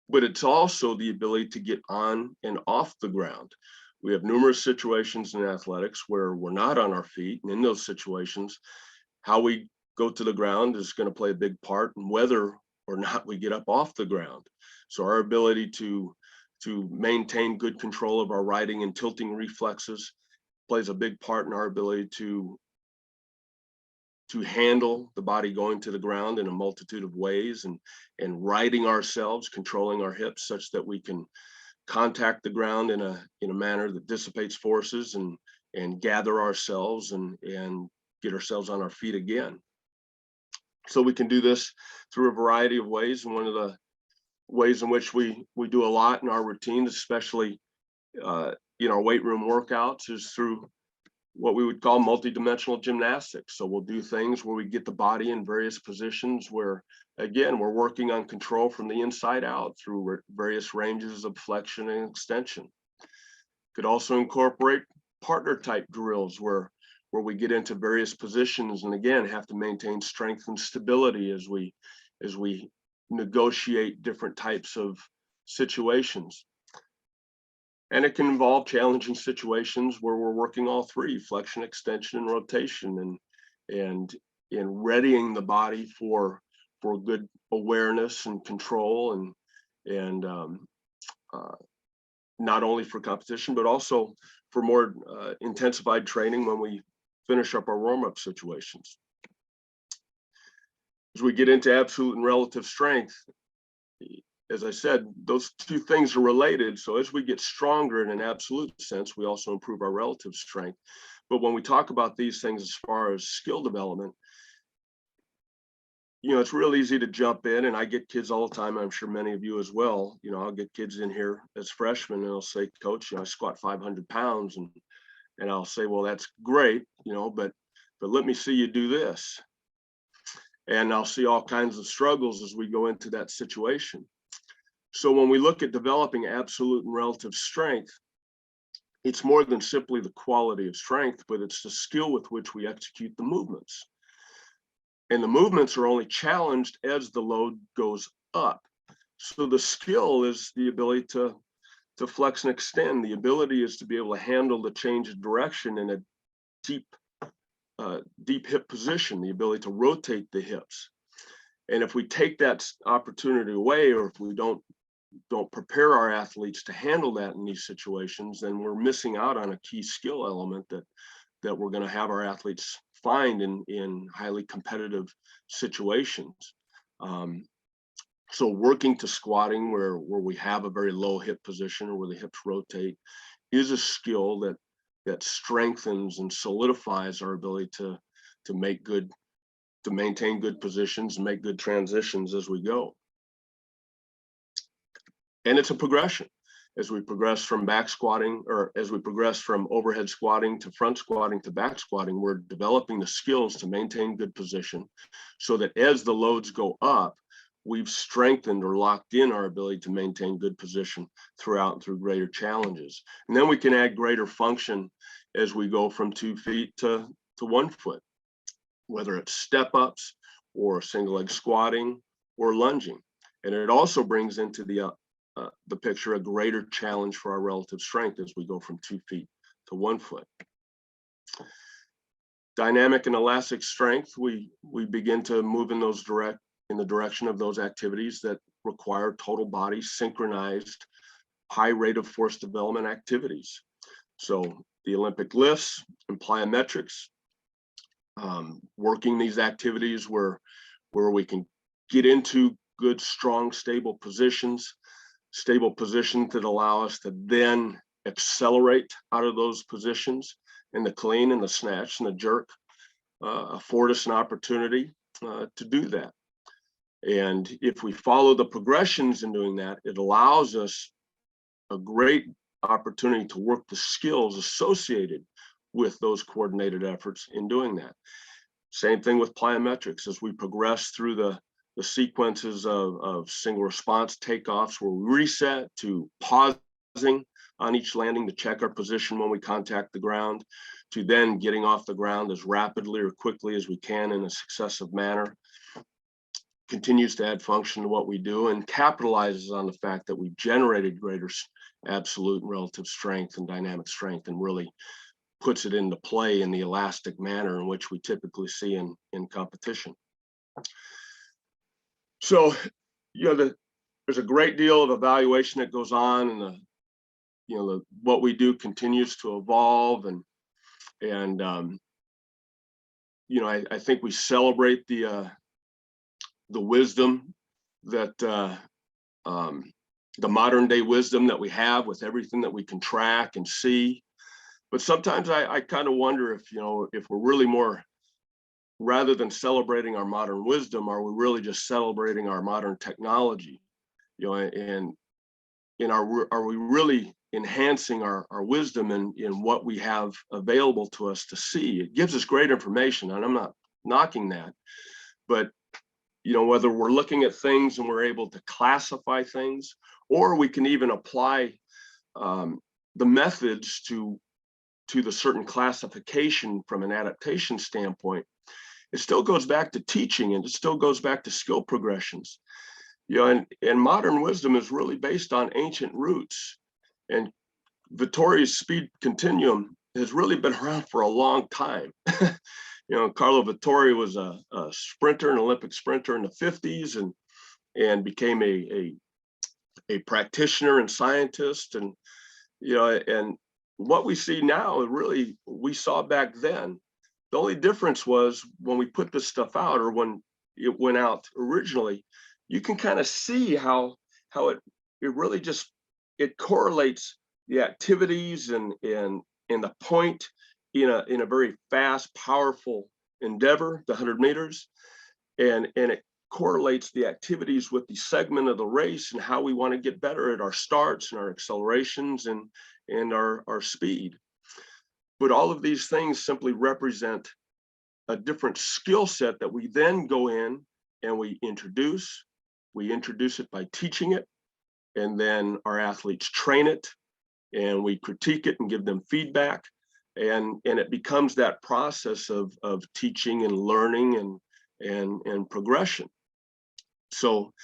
But it's also the ability to get on and off the ground. We have numerous situations in athletics where we're not on our feet, and in those situations, how we go to the ground is going to play a big part in whether or not we get up off the ground. So our ability to maintain good control of our riding and tilting reflexes plays a big part in our ability to handle the body going to the ground in a multitude of ways, and riding ourselves, controlling our hips such that we can contact the ground in a manner that dissipates forces and gather ourselves and get ourselves on our feet again. So we can do this through a variety of ways, and one of the ways in which we do a lot in our routine, especially in our weight room workouts, is through what we would call multidimensional gymnastics. So we'll do things where we get the body in various positions where, again, we're working on control from the inside out through various ranges of flexion and extension. Could also incorporate partner type drills where we get into various positions and again have to maintain strength and stability as we negotiate different types of situations. And it can involve challenging situations where we're working all three: flexion, extension, and rotation, and readying the body for good awareness and control, and not only for competition, but also for more intensified training when we finish up our warm-up situations. As we get into absolute and relative strength, as I said, those two things are related. So as we get stronger in an absolute sense, we also improve our relative strength. But when we talk about these things as far as skill development, it's real easy to jump in, and I get kids all the time. I'm sure many of you as well. I'll get kids in here as freshmen and they'll say, "Coach, I squat 500 pounds. And I'll say, "Well, that's great, but let me see you do this." And I'll see all kinds of struggles as we go into that situation. So when we look at developing absolute and relative strength, it's more than simply the quality of strength, but it's the skill with which we execute the movements. And the movements are only challenged as the load goes up. So the skill is the ability to flex and extend. The ability is to be able to handle the change of direction in a deep hip position, the ability to rotate the hips. And if we take that opportunity away, or if we don't prepare our athletes to handle that in these situations, then we're missing out on a key skill element that we're going to have our athletes find in highly competitive situations. So working to squatting where we have a very low hip position or where the hips rotate is a skill that strengthens and solidifies our ability to maintain good positions and make good transitions as we go. And it's a progression. As we progress from back squatting, or as we progress from overhead squatting to front squatting to back squatting, we're developing the skills to maintain good position so that as the loads go up, we've strengthened or locked in our ability to maintain good position throughout and through greater challenges. And then we can add greater function as we go from 2 feet to 1 foot, whether it's step ups or single leg squatting or lunging. And it also brings into the picture a greater challenge for our relative strength as we go from 2 feet to 1 foot. Dynamic and elastic strength, we begin to move in the direction of those activities that require total body synchronized high rate of force development activities. So the Olympic lifts and plyometrics, working these activities where we can get into good, strong, stable positions that allow us to then accelerate out of those positions. And the clean and the snatch and the jerk afford us an opportunity to do that. And if we follow the progressions in doing that, it allows us a great opportunity to work the skills associated with those coordinated efforts in doing that. Same thing with plyometrics. As we progress through the sequences of single response takeoffs, where we reset to pausing on each landing to check our position when we contact the ground, to then getting off the ground as rapidly or quickly as we can in a successive manner, continues to add function to what we do and capitalizes on the fact that we've generated greater absolute and relative strength and dynamic strength, and really puts it into play in the elastic manner in which we typically see in competition. So, there's a great deal of evaluation that goes on, and what we do continues to evolve, and I think we celebrate the wisdom that the modern day wisdom that we have with everything that we can track and see. But sometimes I kind of wonder if we're really more, rather than celebrating our modern wisdom, are we really just celebrating our modern technology? And are we really enhancing our wisdom in what we have available to us to see? It gives us great information, and I'm not knocking that, but whether we're looking at things and we're able to classify things, or we can even apply the methods to the certain classification from an adaptation standpoint, it still goes back to teaching, and it still goes back to skill progressions. And modern wisdom is really based on ancient roots. And Vittori's speed continuum has really been around for a long time. Carlo Vittori was a sprinter, an Olympic sprinter in the 50s, and became a practitioner and scientist. And and what we see now, really, we saw back then. The only difference was when we put this stuff out, or when it went out originally, you can kind of see how it really just, it correlates the activities and the point in a very fast, powerful endeavor, the 100 meters, and it correlates the activities with the segment of the race and how we want to get better at our starts and our accelerations and our speed. But all of these things simply represent a different skill set that we then go in and we introduce. We introduce it by teaching it, and then our athletes train it, and we critique it and give them feedback, and it becomes that process of teaching and learning and progression. So,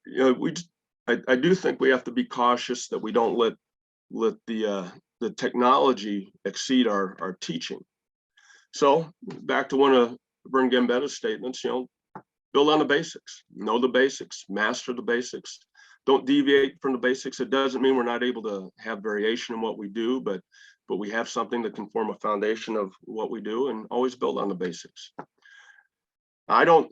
I do think we have to be cautious that we don't let the technology exceed our teaching. So back to one of Vern Gambetta's statements, build on the basics, know the basics, master the basics, don't deviate from the basics. It doesn't mean we're not able to have variation in what we do, but we have something that can form a foundation of what we do, and always build on the basics. I don't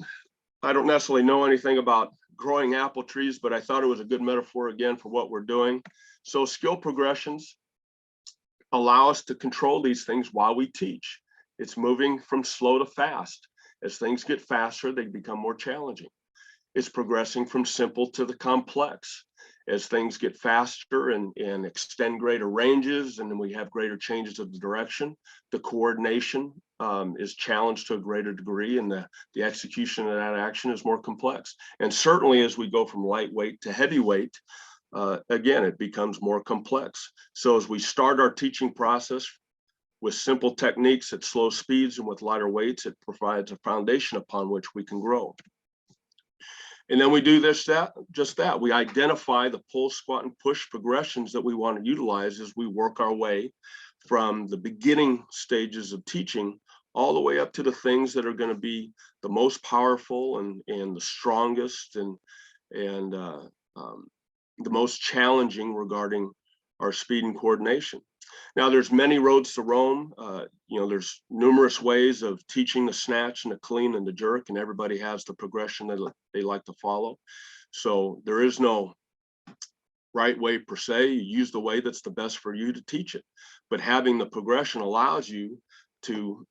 necessarily know anything about growing apple trees, but I thought it was a good metaphor again for what we're doing. So skill progressions allow us to control these things while we teach. It's moving from slow to fast. As things get faster, they become more challenging. It's progressing from simple to the complex. As things get faster and extend greater ranges, and then we have greater changes of the direction, the coordination is challenged to a greater degree, and the execution of that action is more complex. And certainly as we go from lightweight to heavyweight, again, it becomes more complex. So as we start our teaching process with simple techniques at slow speeds and with lighter weights, it provides a foundation upon which we can grow. And then we do just that. We identify the pull, squat, and push progressions that we want to utilize as we work our way from the beginning stages of teaching all the way up to the things that are going to be the most powerful and the strongest and the most challenging regarding our speed and coordination. Now, there's many roads to Rome. There's numerous ways of teaching the snatch and the clean and the jerk, and everybody has the progression that they like to follow. So there is no right way per se. You use the way that's the best for you to teach it. But having the progression allows you to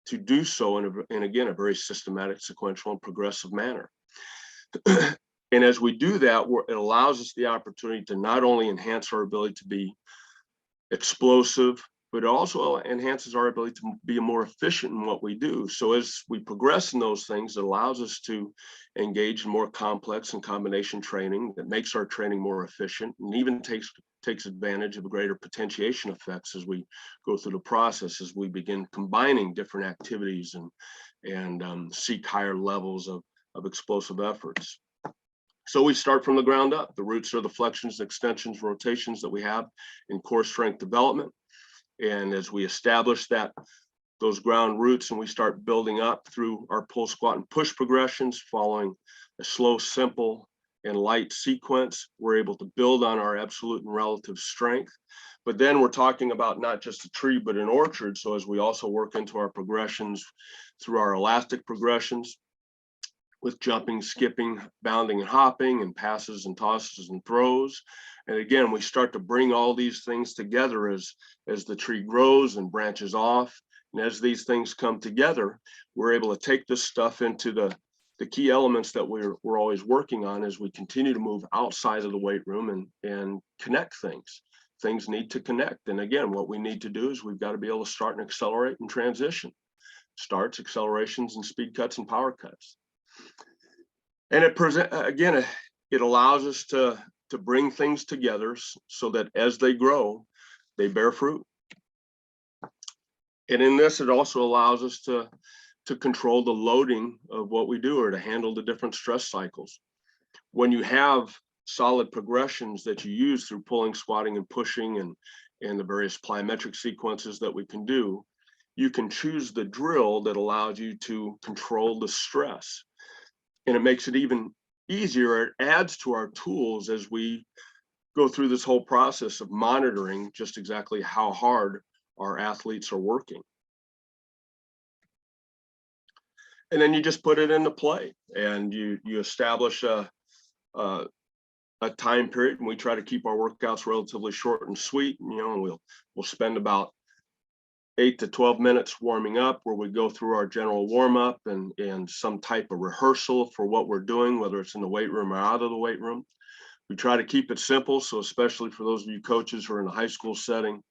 do so in again, a very systematic, sequential, and progressive manner. And as we do that, it allows us the opportunity to not only enhance our ability to be explosive, but it also enhances our ability to be more efficient in what we do. So as we progress in those things, it allows us to engage in more complex and combination training that makes our training more efficient, and even takes advantage of greater potentiation effects as we go through the process, as we begin combining different activities and seek higher levels of explosive efforts. So we start from the ground up. The roots are the flexions, extensions, rotations that we have in core strength development. And as we establish those ground roots and we start building up through our pull, squat, and push progressions, following a slow, simple, and light sequence, we're able to build on our absolute and relative strength. But then we're talking about not just a tree, but an orchard. So as we also work into our progressions through our elastic progressions, with jumping, skipping, bounding, and hopping, and passes and tosses and throws. And again, we start to bring all these things together as the tree grows and branches off. And as these things come together, we're able to take this stuff into the key elements that we're always working on as we continue to move outside of the weight room and connect things. Things need to connect. And again, what we need to do is we've got to be able to start and accelerate and transition. Starts, accelerations, and speed cuts and power cuts. And it allows us to bring things together so that as they grow, they bear fruit. And in this, it also allows us to control the loading of what we do, or to handle the different stress cycles. When you have solid progressions that you use through pulling, squatting, and pushing, and the various plyometric sequences that we can do, you can choose the drill that allows you to control the stress. And it makes it even easier. It adds to our tools as we go through this whole process of monitoring just exactly how hard our athletes are working. And then you just put it into play, and you establish a time period, and we try to keep our workouts relatively short and sweet. And we'll spend about 8 to 12 minutes warming up, where we go through our general warm up and some type of rehearsal for what we're doing, whether it's in the weight room or out of the weight room. We try to keep it simple. So especially for those of you coaches who are in a high school setting,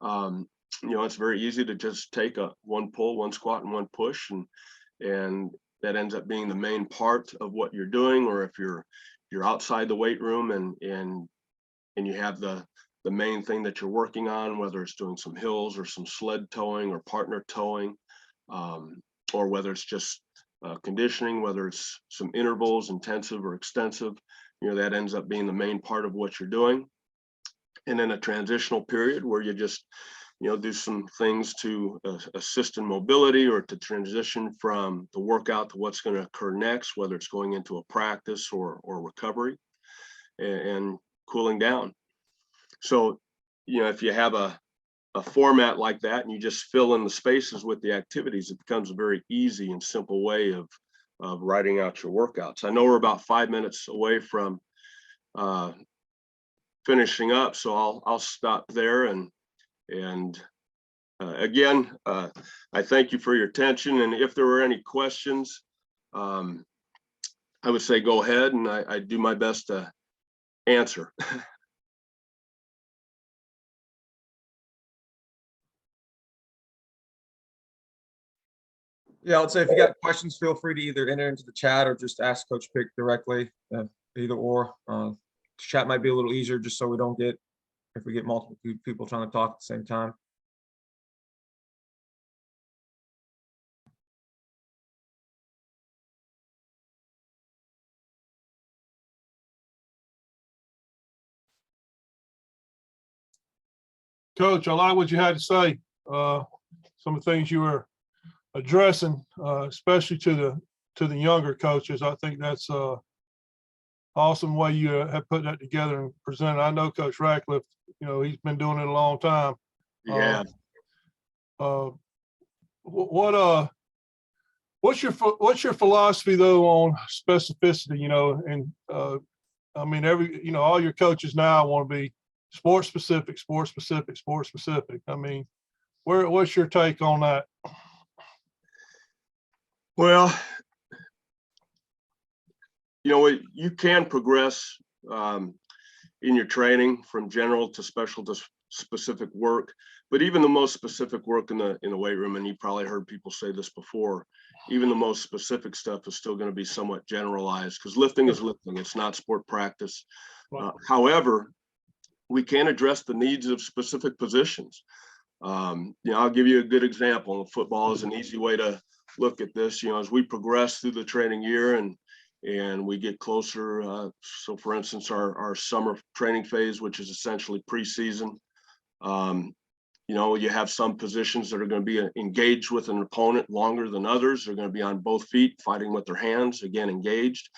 it's very easy to just take one pull, one squat, and one push, and that ends up being the main part of what you're doing. Or if you're outside the weight room and you have the main thing that you're working on, whether it's doing some hills or some sled towing or partner towing, or whether it's just conditioning, whether it's some intervals, intensive or extensive, that ends up being the main part of what you're doing. And then a transitional period where you just, do some things to assist in mobility, or to transition from the workout to what's going to occur next, whether it's going into a practice or recovery and cooling down. So, if you have a format like that and you just fill in the spaces with the activities, it becomes a very easy and simple way of writing out your workouts. I know we're about 5 minutes away from finishing up, so I'll stop there. And again, I thank you for your attention. And if there were any questions, I would say go ahead, and I do my best to answer. Yeah, I would say if you got questions, feel free to either enter into the chat or just ask Coach Pick directly. Either or. Chat might be a little easier, just so we don't get, if we get multiple people trying to talk at the same time. Coach, I like what you had to say. Some of the things you were addressing, especially to the younger coaches. I think that's awesome way you have put that together and presented. I know Coach Ratcliffe, he's been doing it a long time. Yeah. Uh, what's your philosophy though on specificity? And I mean, all your coaches now want to be sports specific, sports specific, sports specific. I mean, what's your take on that? Well, you can progress in your training from general to special to specific work, but even the most specific work in the weight room, and you probably heard people say this before, even the most specific stuff is still going to be somewhat generalized, because lifting is lifting. It's not sport practice. However, we can address the needs of specific positions. I'll give you a good example. Football is an easy way to look at this. As we progress through the training year and we get closer. So for instance, our summer training phase, which is essentially preseason, you have some positions that are going to be engaged with an opponent longer than others. They're going to be on both feet, fighting with their hands, again, engaged.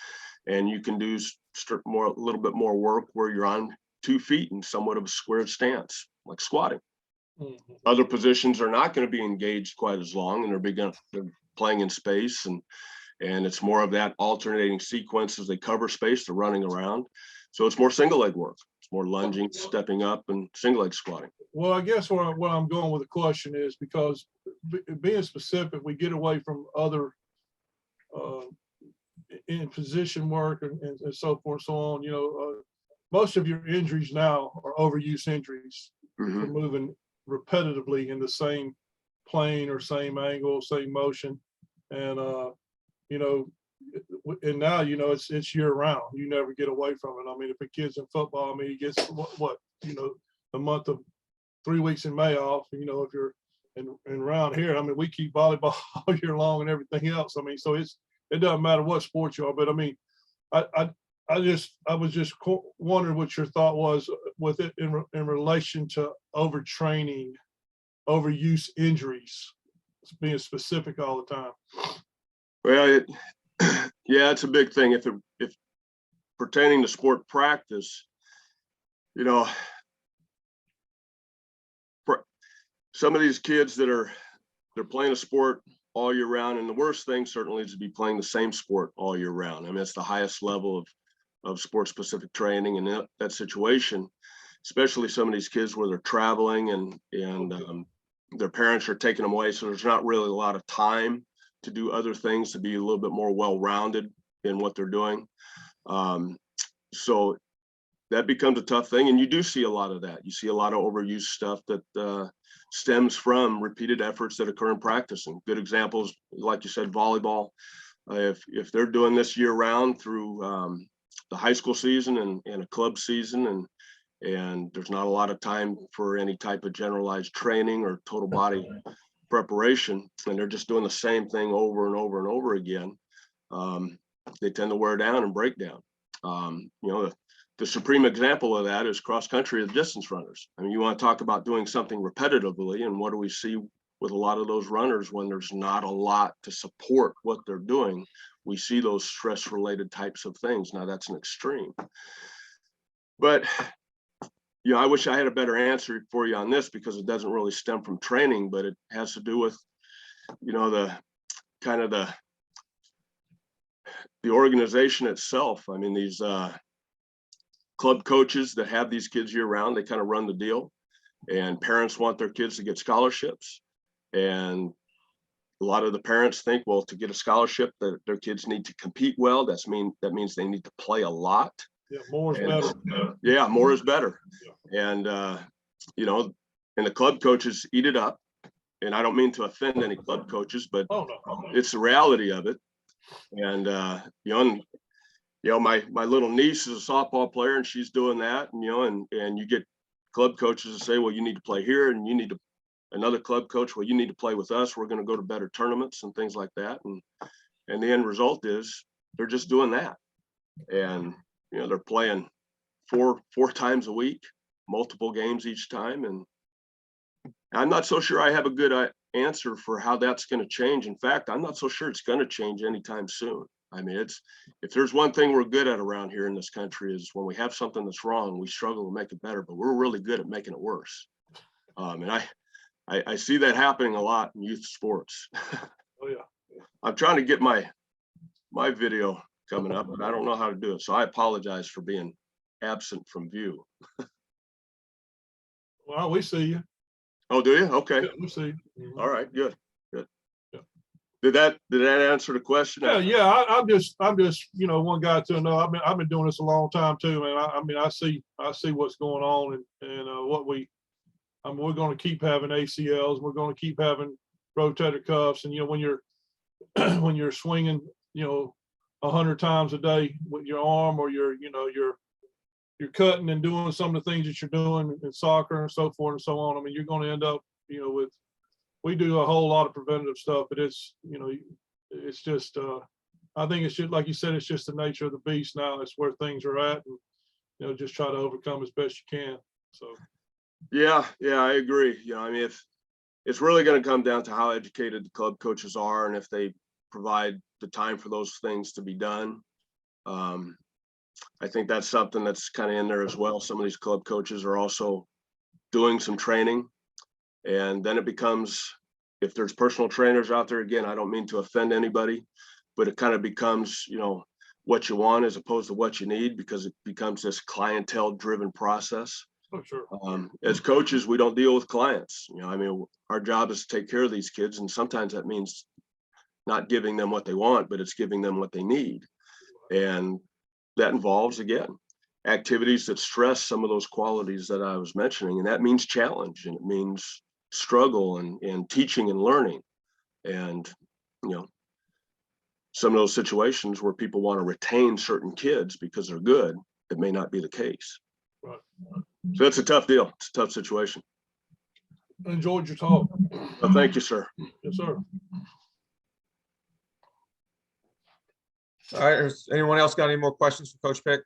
And you can do a little bit more work where you're on 2 feet in somewhat of a squared stance, like squatting. Mm-hmm. Other positions are not going to be engaged quite as long, and they're playing in space, and it's more of that alternating sequence as they cover space. They're running around, so it's more single leg work. It's more lunging, stepping up, and single leg squatting. Well, I guess where I'm going with the question is because being specific, we get away from other in position work and so forth, so on. Most of your injuries now are overuse injuries. Mm-hmm. For moving repetitively in the same plane or same angle, same motion, and and now it's year round. You never get away from it. I mean, if a kid's in football, I mean, he gets what a month of 3 weeks in May off. If you're in around here, I mean, we keep volleyball all year long and everything else. I mean, so it doesn't matter what sport you are. But I mean, I was just wondering what your thought was with it in relation to overtraining, overuse injuries, being specific all the time. Well, it's a big thing. If pertaining to sport practice, some of these kids they're playing a sport all year round, and the worst thing certainly is to be playing the same sport all year round. I mean, it's the highest level of sport specific training in that situation, especially some of these kids where they're traveling and their parents are taking them away. So there's not really a lot of time to do other things, to be a little bit more well-rounded in what they're doing. So that becomes a tough thing. And you do see a lot of that. You see a lot of overuse stuff that stems from repeated efforts that occur in practice. And good examples, like you said, volleyball. If they're doing this year round through the high school season and a club season, and there's not a lot of time for any type of generalized training or total body preparation, and they're just doing the same thing over and over and over again, they tend to wear down and break down. The supreme example of that is cross country of distance runners. I mean, you want to talk about doing something repetitively, and what do we see with a lot of those runners when there's not a lot to support what they're doing? We see those stress related types of things. Now that's an extreme, but I wish I had a better answer for you on this, because it doesn't really stem from training, but it has to do with, the kind of the organization itself. I mean, these club coaches that have these kids year round, they kind of run the deal, and parents want their kids to get scholarships. And a lot of the parents think, well, to get a scholarship, that their kids need to compete well. That means they need to play a lot. Yeah, more is better. Yeah, more is better. Yeah. And, and the club coaches eat it up. And I don't mean to offend any club coaches, but it's the reality of it. And, my little niece is a softball player, and she's doing that. And you get club coaches to say, well, you need to play here, and you need to, another club coach, well, you need to play with us. We're going to go to better tournaments and things like that. And the end result is they're just doing that. And, they're playing four times a week, multiple games each time. And I'm not so sure I have a good answer for how that's going to change. In fact, I'm not so sure it's going to change anytime soon. I mean, if there's one thing we're good at around here in this country is when we have something that's wrong, we struggle to make it better, but we're really good at making it worse. And I see that happening a lot in youth sports. Oh, yeah. I'm trying to get my video coming up, but I don't know how to do it. So I apologize for being absent from view. Well, we see you. Oh, do you? Okay. Yeah, we see you. Mhm. All right. Good. Good. Yeah. Did that answer the question? Yeah. I'm just, one guy to another. I've been doing this a long time too, man. I mean, I see what's going on and what we're going to keep having ACLs. We're going to keep having rotator cuffs. And, when you're, when you're swinging, 100 times a day with your arm, or you're cutting and doing some of the things that you're doing in soccer and so forth and so on. I mean, you're going to end up, we do a whole lot of preventative stuff, but it's just, I think it's just, like you said, it's just the nature of the beast now. It's where things are at, and, just try to overcome as best you can. So. Yeah, I agree. I mean, if it's really going to come down to how educated the club coaches are and if they provide the time for those things to be done. I think that's something that's kind of in there as well. Some of these club coaches are also doing some training, and then it becomes, if there's personal trainers out there, again, I don't mean to offend anybody, but it kind of becomes, what you want as opposed to what you need, because it becomes this clientele driven process. Oh, sure. As coaches, we don't deal with clients. I mean, our job is to take care of these kids, and sometimes that means not giving them what they want, but it's giving them what they need. And that involves, again, activities that stress some of those qualities that I was mentioning. And that means challenge, and it means struggle and teaching and learning. And, some of those situations where people want to retain certain kids because they're good, it may not be the case. Right. So that's a tough deal. It's a tough situation. I enjoyed your talk. Well, thank you, sir. Yes, sir. All right, has anyone else got any more questions for Coach Pick?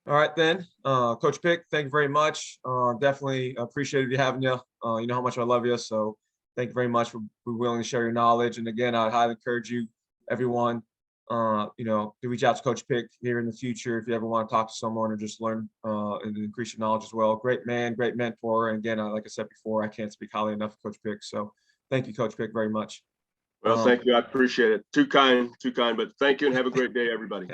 All right, then, Coach Pick, thank you very much. Definitely appreciated you having you. You know how much I love you, so thank you very much for being willing to share your knowledge. And again, I'd highly encourage you, everyone, to reach out to Coach Pick here in the future if you ever want to talk to someone or just learn and increase your knowledge as well. Great man, great mentor. And again, like I said before, I can't speak highly enough of Coach Pick. So thank you, Coach Pick, very much. Well, thank you. I appreciate it. Too kind, but thank you and have a great day, everybody.